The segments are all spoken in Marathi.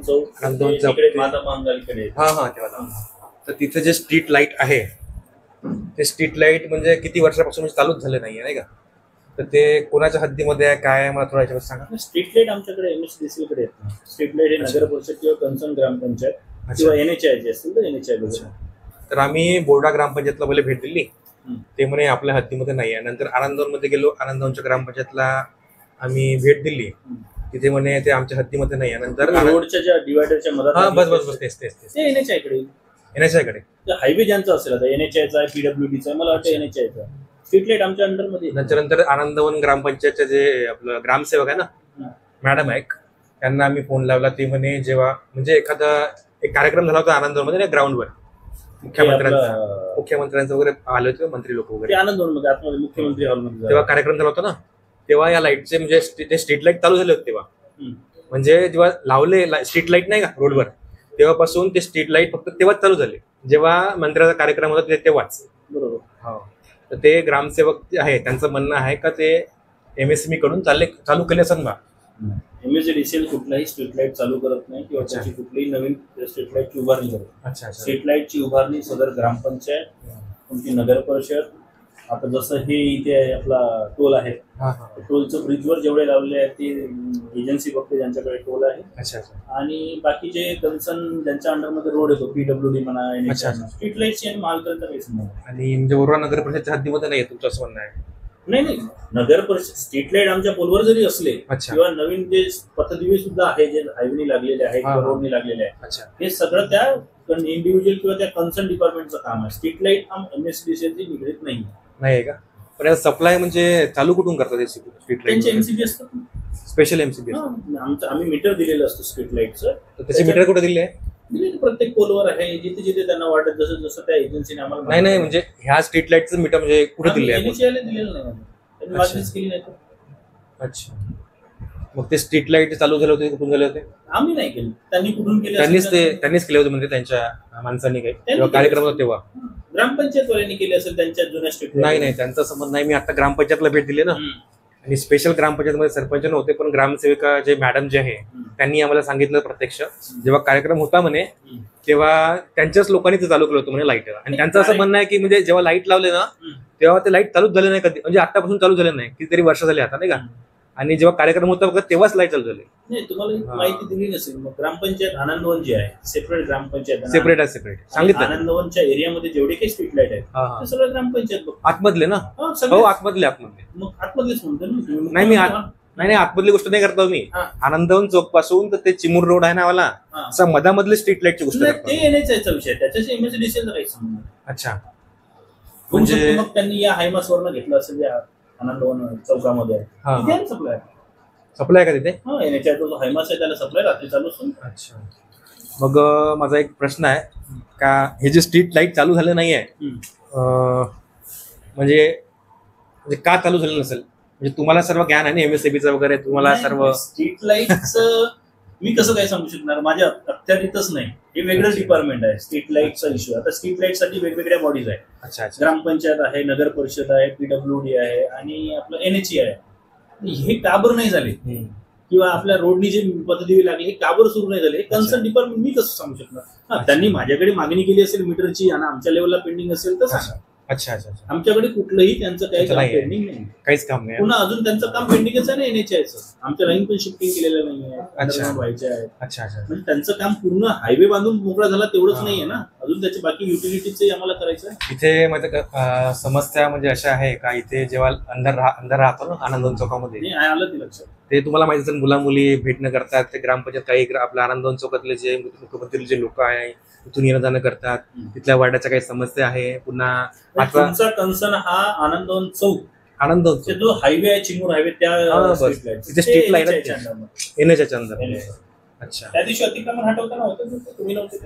चौक माता महांगालीकडे. हा तेव्हा. तर तिथे जे स्ट्रीट लाईट आहे ते स्ट्रीट लाईट म्हणजे किती वर्षापासून चालूच झाले नाहीये नाही का? तर ते कोणाच्या हद्दीमध्ये आहे काय मला थोडा याच्यावर सांगा. स्ट्रीट लाईट आमच्याकडे MSDCL कडे आहेत. स्ट्रीट लाईट हे नगर परिषद किंवा कन्सर्न ग्रामपंचायत किंवा NHI जे असेल तर NHI. तर आम्ही बोर्डा ग्रामपंचायतला पहिले भेट दिली, ते म्हणे आपल्या हद्दीमध्ये नाही आहे. नंतर आनंदवन मध्ये गेलो, आनंदवनच्या ग्रामपंचायतला आम्ही भेट दिली, तिथे म्हणे ते आमच्या हद्दीमध्ये नाही आहे. नंतर रोडच्या ज्या डिवायडरच्या मधात बस तेच NHI कडे हायवे ज्यांचा असेल आता NHI चा PWD चा मला वाटतं NHI चा स्ट्रीट लाईट आमच्या अंडर मध्ये. नंतर आनंदवन ग्रामपंचायतचे जे आपलं ग्रामसेवक आहे ना मॅडम आहे, त्यांना आम्ही फोन लावला. ते म्हणे जेव्हा म्हणजे एखादा एक कार्यक्रम झाला होता आनंदवन मध्ये ग्राउंडवर, मुख्यमंत्र्यांचं वगैरे आले होते मंत्री लोक वगैरे आनंदवन मध्ये आतमध्ये मुख्यमंत्री हॉलमध्ये, तेव्हा कार्यक्रम झाला होता ना, तेव्हा या लाईटचे म्हणजे ते स्ट्रीट लाईट चालू झाले होते तेव्हा. म्हणजे जेव्हा लावले स्ट्रीट लाईट नाही का रोडवर, तेव्हापासून ते स्ट्रीट लाईट फक्त तेव्हाच चालू झाले जेव्हा मंत्र्याचा कार्यक्रम होता तेव्हाच. बरोबर. हो. तर ते ग्रामसेवक आहे त्यांचं म्हणणं आहे का ते MSME कडून चालू केले असेल बा. MSDCL कुठलाही स्ट्रीट लाईट चालू करत नाही किंवा त्याची कुठलीही नवीन स्ट्रीट लाईटची उभारणी करत. अच्छा. स्ट्रीट लाईटची उभारणी सदर ग्रामपंचायत, तुमची नगर परिषद. आता जसं हे इथे आपला टोल आहे, टोलचं ब्रिजवर जेवढे लावले आहेत ते एजन्सी बघते ज्यांच्याकडे टोल आहे. अच्छा. आणि बाकीचे कन्सर्न ज्यांच्या अंडरमध्ये रोड येतो PWD म्हणा, स्ट्रीट लाईटची आणि महावितरणचा काही संबंध. आणि म्हणजे बोर्डा नगर परिषदच्या हद्दीमध्ये नाही तुमचं असं म्हणणं आहे? नाही, नगर परिषद स्ट्रीट लाईट आमच्या पोलवर जरी असले किंवा नवीन जे पथदिवे सुद्धा आहे जे हायवेनी लागलेले आहेत किंवा रोडनी लागलेले आहेत, हे सगळं त्या इंडिव्हिज्युअल किंवा त्या कन्सर्न डिपार्टमेंटचं काम आहे. स्ट्रीट लाईट MSDCL निगडीत नाही का? पण सप्लाय म्हणजे चालू कुठून करतात स्ट्रीट लाईट? MCB असतात, स्पेशल MCB. आम्ही मीटर दिलेलं असतं स्ट्रीट लाईटचं. त्याचे मीटर कुठे दिले आहे? प्रत्येक पोलवर आहे, जिथे जिथे त्यांना वाटत जसं त्या एजन्सीने आम्हाला. नाही म्हणजे ह्या स्ट्रीट लाईटचं मीटर म्हणजे कुठे दिले आहे? दिलेलं नाही, त्यांनी मागणीच केली नाही. अच्छा. मग ते स्ट्रीट लाईट चालू झाले होते कुठून झाले होते? आम्ही नाही केले, त्यांनी कुठून केले? त्यांनीच केले होते म्हणजे त्यांच्या माणसांनी काही कार्यक्रम होता तेव्हा ग्रामपंचायत वाल्यांनी केले असेल त्यांच्या जुन्या स्ट्रीट. नाही त्यांचा संबंध नाही. मी आता ग्रामपंचायतला भेट दिली ना, आणि स्पेशल ग्रामपंचायतमध्ये सरपंच नव्हते, पण ग्रामसेविका जे मॅडम जे आहे त्यांनी आम्हाला सांगितलं प्रत्यक्ष जेव्हा कार्यक्रम होता म्हणे तेव्हा त्यांच्याच लोकांनी ते चालू केलं होतं म्हणे लाईट. आणि त्यांचं असं म्हणणं आहे की म्हणजे जेव्हा लाईट लावले ना तेव्हा ते लाईट चालूच झाले नाही कधी, म्हणजे आतापासून चालू झाले नाही, कितीतरी वर्ष झाले आता नाही का. आणि जेव्हा कार्यक्रम होता बघा तेव्हाच लाईट चालू झाली. नाही, तुम्हाला माहिती दिली नसेल. मग ग्रामपंचायत आनंदवन जी आहे सेपरेट ग्रामपंचायत, सेपरेट सांगितलं. आनंदवनच्या एरियामध्ये जेवढे काही स्ट्रीट लाईट आहेत ते सगळं ग्रामपंचायत आतमधले ना. हो, आतमधले. मग आतमधलेच म्हणतो ना. नाही मी नाही आतमधली गोष्ट नाही करतो मी. आनंदवन चौक पासून तर ते चिमूर रोड आहे ना वाला, असं मधामधले स्ट्रीट लाईटची गोष्ट करतो. ते NHI विषय, त्याच्याशी MSDCL काही संबंध. अच्छा. म्हणजे मग त्यांनी या हायमास वरनं घेतलं असेल या आनंदवन चौकामध्ये सप्लाय का तिथे? NHI तो हायमास आहे त्याला सप्लाय रात्री चालू असून. अच्छा. मग माझा एक प्रश्न आहे का हे जे स्ट्रीट लाईट चालू झालं नाही आहे म्हणजे का चालू झालं नसेल? म्हणजे तुम्हाला सर्व ज्ञान आहे MSABचं वगैरे, तुम्हाला सर्व स्ट्रीट लाईटचं मी कसं काय सांगू शकणार, माझ्या अखत्यारीतच नाही. हे वेगळं डिपार्टमेंट आहे स्ट्रीट लाईटचा इश्यू. आता स्ट्रीट लाईट साठी वेगवेगळ्या बॉडीज आहेत. अच्छा. ग्रामपंचायत आहे, नगर परिषद आहे, PWD आहे आणि आपलं NHI आहे. हे काबर नाही झाले किंवा आपल्या रोडनी जे पद्धती लागली हे काबर सुरू नाही झाले, हे कन्सर्न डिपार्टमेंट मी कसं सांगू शकणार. त्यांनी माझ्याकडे मागणी केली असेल मीटरची आणि आमच्या लेवलला पेंडिंग असेल तर सांगा. अच्छा. आमच्याकडे कुठलंही त्यांचं काही काम पेंडिंग नाही, काहीच काम नाही. पुन्हा अजून त्यांचं काम पेंडिंगच आहे ना NHIचं. आमच्या लाईन पण शिफ्टिंग केलेलं नाहीये, व्हायच्या आहेत. अच्छा. म्हणजे त्यांचं काम पूर्ण हायवे बांधून मोकळा झाला तेवढंच नाहीये ना, अजून त्याचे बाकी युटिलिटीजही आम्हाला करायचं आहे. इथे म्हणजे समस्या म्हणजे अशा आहे का इथे जेव्हा अंधार राहतो ना आनंदवन चौकामध्ये, आलं ते लक्षात. ते तुम्हाला माहिती असेल मुला मुली भेट न करतात, ते ग्रामपंचायत काही आपल्या आनंदवन चौकातले जे मुख्यमंत्री जे लोक आहे तिथून येणं जाणं करतात, तिथल्या वार्डाच्या काही समस्या आहे. पुन्हा तुमचा कन्सर्न हा आनंदवन चौक, आनंदवन जो हायवे आहे चिमूर हायवे त्या स्ट्रीट लाईट NHIच्या अंदर. अच्छा. त्या दिवशी अतिक्रमण हटवताना होतं तुम्ही नव्हते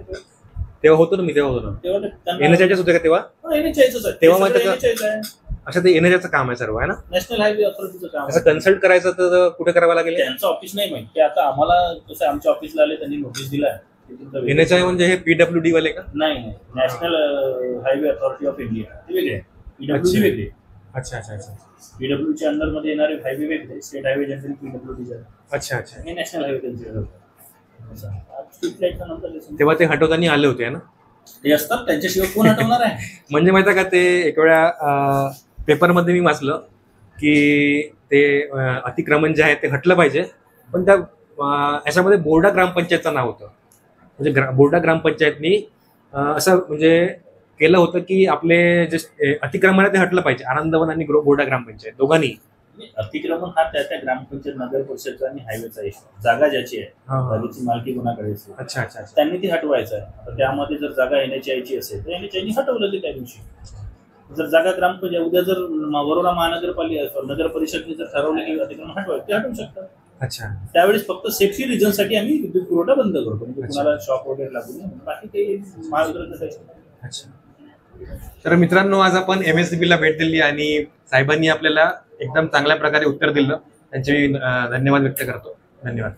तेव्हा? होतो ना मी, तेव्हा होतो ना. NHIच्याच होते का तेव्हा? तेव्हा माहिती अच्छा ते NHIचं काम आहे सर्व आहे ना, नॅशनल हायवे अथॉरिटीचं काम. असं कन्सल्ट करायचं तर कुठे करावं लागेल? त्यांचं ऑफिस नाही माहिती. आता आम्हाला कसं आमच्या ऑफिसला आले त्यांनी नोटीस दिलाय. NHI म्हणजे हे PWD वाले का? नाही, national highway authority of India ते वेगळे, PWD वेगळे. अच्छा. PWD च्या अंडर मध्ये येणारे हायवे वेगळे, स्टेट हायवे जनरल PWD. अच्छा. हे नॅशनल हायवे त्यांचे. स्ट्रीट लाईटचा नंतर दिसून तेव्हा ते हटवताना आले होते ना. ते असतात, त्यांच्याशिवाय कोण हटवणार आहे. म्हणजे माहिती का, ते एक वेळा पेपरमध्ये मी वाचलं की ते अतिक्रमण जे आहे ते हटलं पाहिजे, पण त्या याच्यामध्ये बोर्डा ग्रामपंचायतचं नाव होतं. म्हणजे बोर्डा ग्रामपंचायतनी असं म्हणजे केलं होतं की आपले जे अतिक्रमण आहे ते हटलं पाहिजे, आनंदवन आणि बोर्डा ग्रामपंचायत दोघांनी. अतिक्रमण हा त्या ग्रामपंचायत नगर परिषदचा आणि हायवेचा इश्यू, जागा ज्याची आहे जागेची मालकी कोणाकडे असेल अच्छा अच्छा त्यांनी ती हटवायचं आहे. आता त्यामध्ये जर जागा NHAI असेल तर NHAI हटवलेली त्या दिवशी. जर जागा ग्रामपंचायत उद्या जर वरोरा महानगरपालिका नगर परिषदने जर ठरवलं की अतिक्रमण हटवायचं ते हटवू शकतात. अच्छा, त्यावेळेस फक्त सेफ्टी रिझन साठी आम्ही विद्युत पुरवठा बंद करतो, म्हणजे कुणाला शॉक वगैरे लागू नये, बाकी काही महावितरण. अच्छा. तर मित्रांनो, आज आपण MSDB ला भेट दिली आणि साहेबांनी आपल्याला एकदम चांगल्या प्रकारे उत्तर दिलं. त्यांचे धन्यवाद व्यक्त करतो. धन्यवाद.